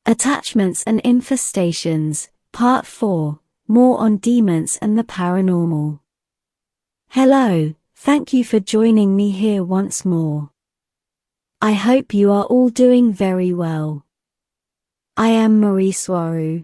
Attachments and Infestations, Part 4, more on demons and the paranormal. Hello, thank you for joining me here once more. I hope you are all doing very well. I am Mari Swaruu.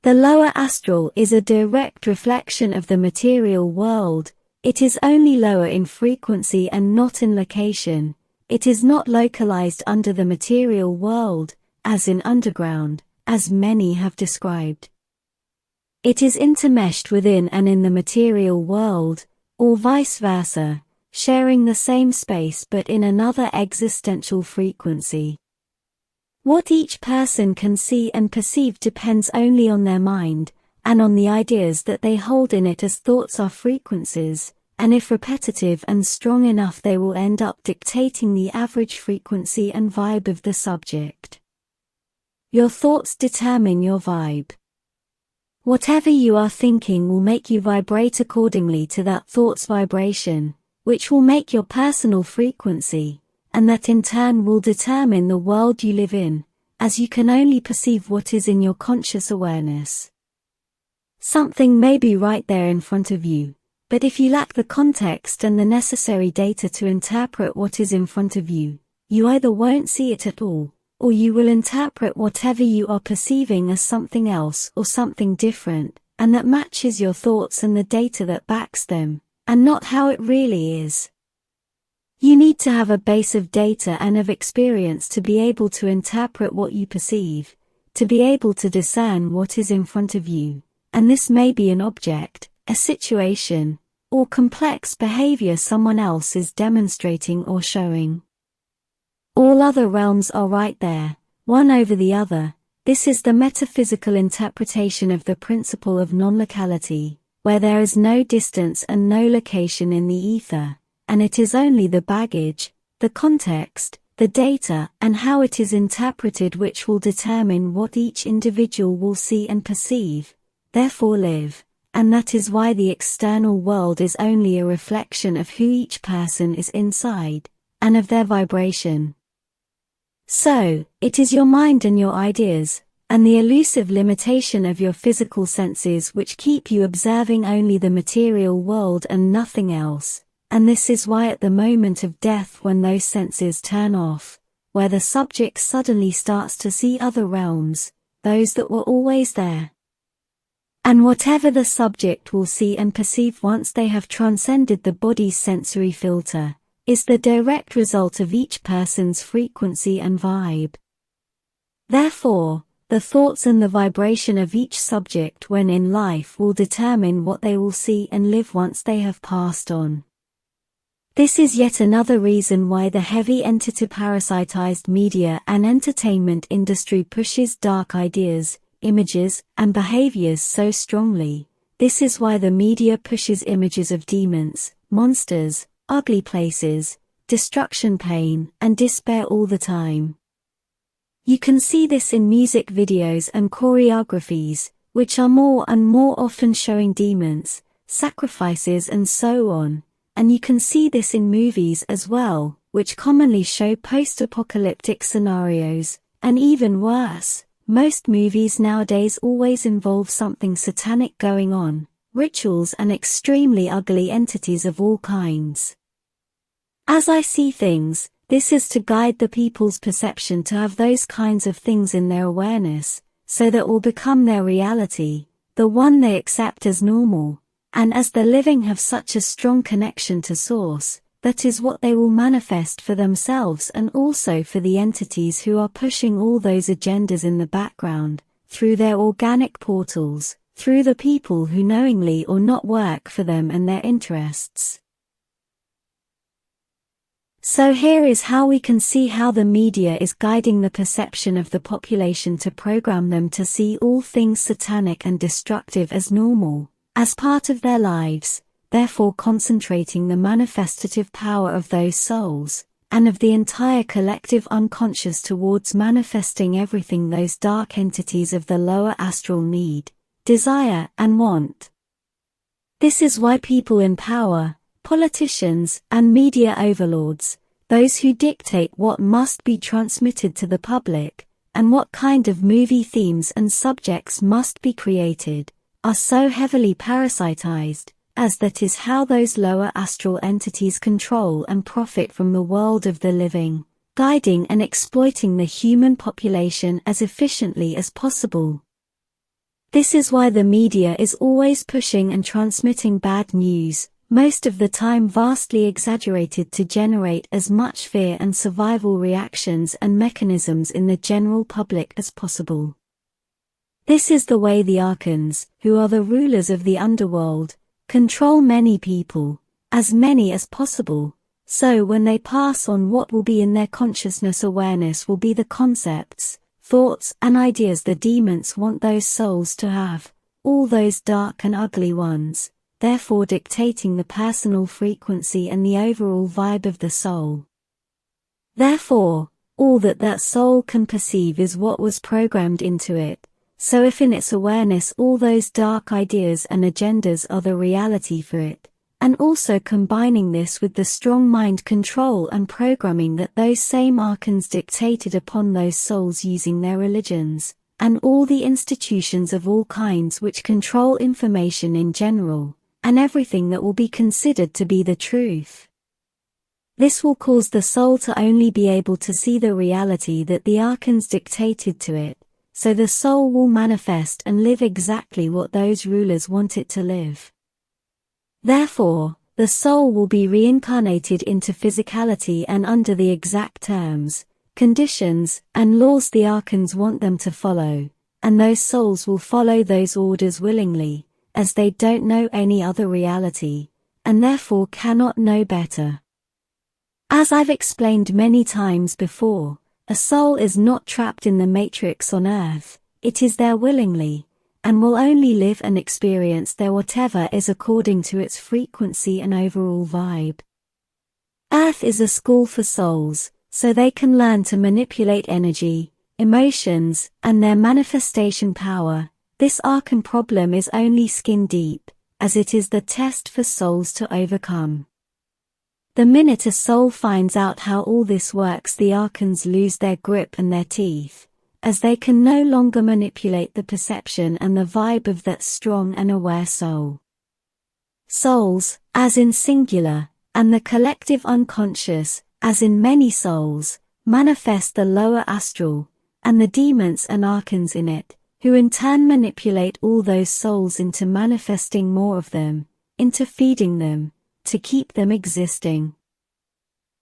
The lower astral is a direct reflection of the material world. It is only lower in frequency and not in location. It is not localized under the material world, as in underground, as many have described. It is intermeshed within and in the material world, or vice versa, sharing the same space but in another existential frequency. What each person can see and perceive depends only on their mind, and on the ideas that they hold in it, as thoughts are frequencies, and if repetitive and strong enough they will end up dictating the average frequency and vibe of the subject. Your thoughts determine your vibe. Whatever you are thinking will make you vibrate accordingly to that thought's vibration, which will make your personal frequency, and that in turn will determine the world you live in, as you can only perceive what is in your conscious awareness. Something may be right there in front of you, but if you lack the context and the necessary data to interpret what is in front of you, you either won't see it at all, or you will interpret whatever you are perceiving as something else or something different, and that matches your thoughts and the data that backs them, and not how it really is. You need to have a base of data and of experience to be able to interpret what you perceive, to be able to discern what is in front of you, and this may be an object, a situation, or complex behavior someone else is demonstrating or showing. All other realms are right there, one over the other. This is the metaphysical interpretation of the principle of non-locality, where there is no distance and no location in the ether, and it is only the baggage, the context, the data, and how it is interpreted which will determine what each individual will see and perceive, therefore live, and that is why the external world is only a reflection of who each person is inside, and of their vibration. So, it is your mind and your ideas, and the elusive limitation of your physical senses which keep you observing only the material world and nothing else, and this is why at the moment of death, when those senses turn off, where the subject suddenly starts to see other realms, those that were always there. And whatever the subject will see and perceive once they have transcended the body's sensory filter, is the direct result of each person's frequency and vibe. Therefore, the thoughts and the vibration of each subject when in life will determine what they will see and live once they have passed on. This is yet another reason why the heavy entity-parasitized media and entertainment industry pushes dark ideas, images, and behaviors so strongly. This is why the media pushes images of demons, monsters, ugly places, destruction, pain, and despair all the time. You can see this in music videos and choreographies, which are more and more often showing demons, sacrifices, and so on, and you can see this in movies as well, which commonly show post-apocalyptic scenarios, and even worse, most movies nowadays always involve something satanic going on, rituals, and extremely ugly entities of all kinds. As I see things, this is to guide the people's perception to have those kinds of things in their awareness, so that will become their reality, the one they accept as normal, and as the living have such a strong connection to Source, that is what they will manifest for themselves and also for the entities who are pushing all those agendas in the background, through their organic portals, through the people who knowingly or not work for them and their interests. So here is how we can see how the media is guiding the perception of the population to program them to see all things satanic and destructive as normal, as part of their lives, therefore concentrating the manifestative power of those souls, and of the entire collective unconscious towards manifesting everything those dark entities of the lower astral need, desire, and want. This is why people in power, politicians, and media overlords, those who dictate what must be transmitted to the public, and what kind of movie themes and subjects must be created, are so heavily parasitized, as that is how those lower astral entities control and profit from the world of the living, guiding and exploiting the human population as efficiently as possible. This is why the media is always pushing and transmitting bad news, most of the time vastly exaggerated to generate as much fear and survival reactions and mechanisms in the general public as possible. This is the way the archons, who are the rulers of the underworld, control many people, as many as possible, so when they pass on what will be in their consciousness awareness will be the concepts, thoughts and ideas the demons want those souls to have, all those dark and ugly ones, therefore dictating the personal frequency and the overall vibe of the soul. Therefore, all that that soul can perceive is what was programmed into it. So if in its awareness all those dark ideas and agendas are the reality for it, and also combining this with the strong mind control and programming that those same archons dictated upon those souls using their religions, and all the institutions of all kinds which control information in general, and everything that will be considered to be the truth. This will cause the soul to only be able to see the reality that the archons dictated to it, so the soul will manifest and live exactly what those rulers want it to live. Therefore, the soul will be reincarnated into physicality and under the exact terms, conditions, and laws the archons want them to follow, and those souls will follow those orders willingly, as they don't know any other reality, and therefore cannot know better. As I've explained many times before, a soul is not trapped in the matrix on earth, it is there willingly, and will only live and experience there whatever is according to its frequency and overall vibe. Earth is a school for souls, so they can learn to manipulate energy, emotions, and their manifestation power. This archon problem is only skin deep, as it is the test for souls to overcome. The minute a soul finds out how all this works, the archons lose their grip and their teeth, as they can no longer manipulate the perception and the vibe of that strong and aware soul. Souls, as in singular, and the collective unconscious, as in many souls, manifest the lower astral, and the demons and archons in it, who in turn manipulate all those souls into manifesting more of them, into feeding them, to keep them existing.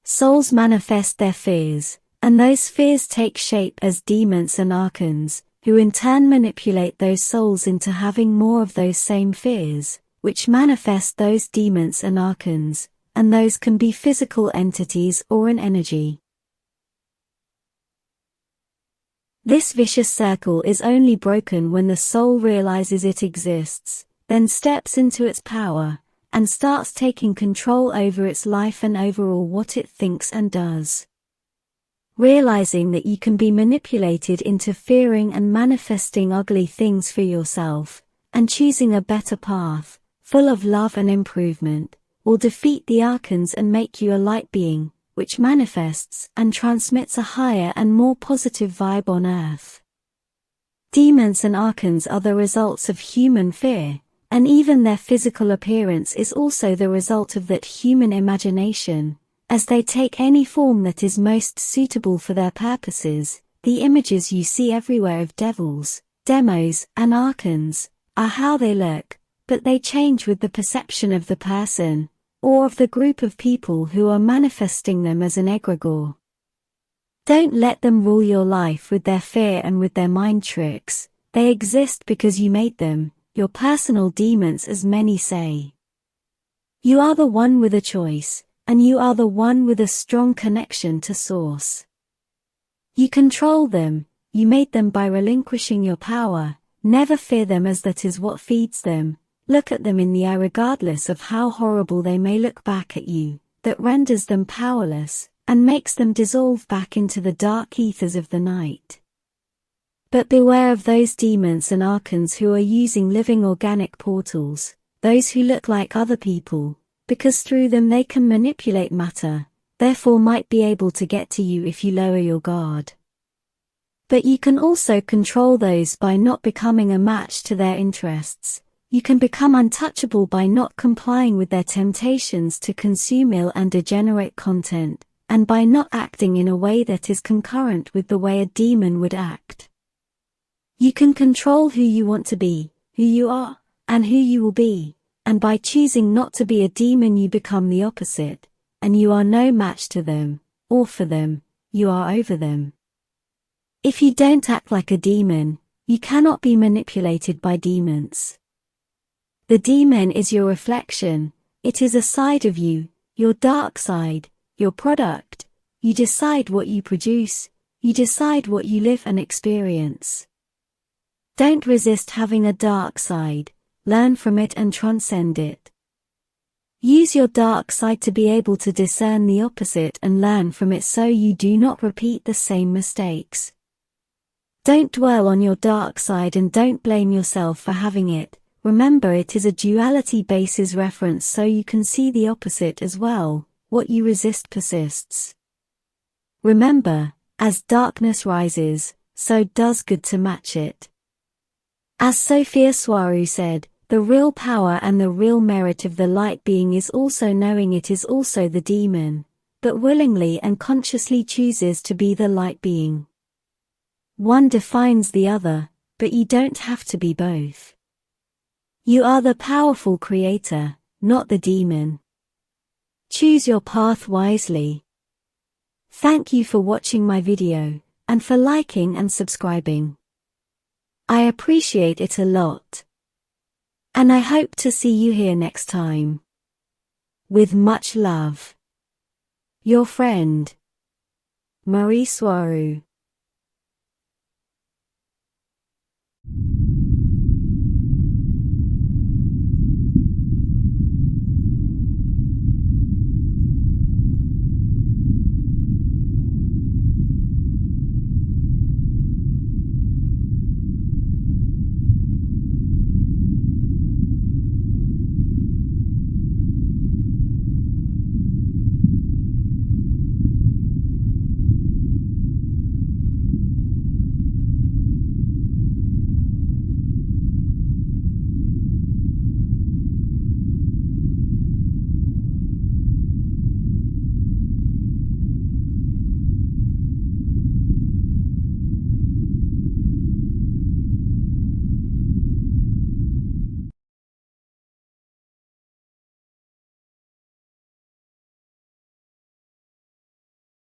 Souls manifest their fears, and those fears take shape as demons and archons, who in turn manipulate those souls into having more of those same fears, which manifest those demons and archons, and those can be physical entities or an energy. This vicious circle is only broken when the soul realizes it exists, then steps into its power, and starts taking control over its life and overall what it thinks and does. Realizing that you can be manipulated into fearing and manifesting ugly things for yourself, and choosing a better path, full of love and improvement, will defeat the archons and make you a light being, which manifests and transmits a higher and more positive vibe on earth. Demons and archons are the results of human fear, and even their physical appearance is also the result of that human imagination, as they take any form that is most suitable for their purposes. The images you see everywhere of devils, demos, and archons, are how they look, but they change with the perception of the person, or of the group of people who are manifesting them as an egregore. Don't let them rule your life with their fear and with their mind tricks. They exist because you made them, your personal demons as many say. You are the one with a choice, and you are the one with a strong connection to Source. You control them, you made them by relinquishing your power. Never fear them, as that is what feeds them. Look at them in the eye regardless of how horrible they may look back at you, that renders them powerless, and makes them dissolve back into the dark ethers of the night. But beware of those demons and archons who are using living organic portals, those who look like other people, because through them they can manipulate matter, therefore might be able to get to you if you lower your guard. But you can also control those by not becoming a match to their interests. You can become untouchable by not complying with their temptations to consume ill and degenerate content, and by not acting in a way that is concurrent with the way a demon would act. You can control who you want to be, who you are, and who you will be, and by choosing not to be a demon you become the opposite, and you are no match to them, or for them, you are over them. If you don't act like a demon, you cannot be manipulated by demons. The demon is your reflection, it is a side of you, your dark side, your product. You decide what you produce, you decide what you live and experience. Don't resist having a dark side, learn from it and transcend it. Use your dark side to be able to discern the opposite and learn from it so you do not repeat the same mistakes. Don't dwell on your dark side and don't blame yourself for having it. Remember, it is a duality basis reference so you can see the opposite as well. What you resist persists. Remember, as darkness rises, so does good to match it. As Athena Swaruu said, the real power and the real merit of the light being is also knowing it is also the demon, but willingly and consciously chooses to be the light being. One defines the other, but you don't have to be both. You are the powerful creator, not the demon. Choose your path wisely. Thank you for watching my video, and for liking and subscribing. I appreciate it a lot. And I hope to see you here next time. With much love. Your friend, Mari Swaruu.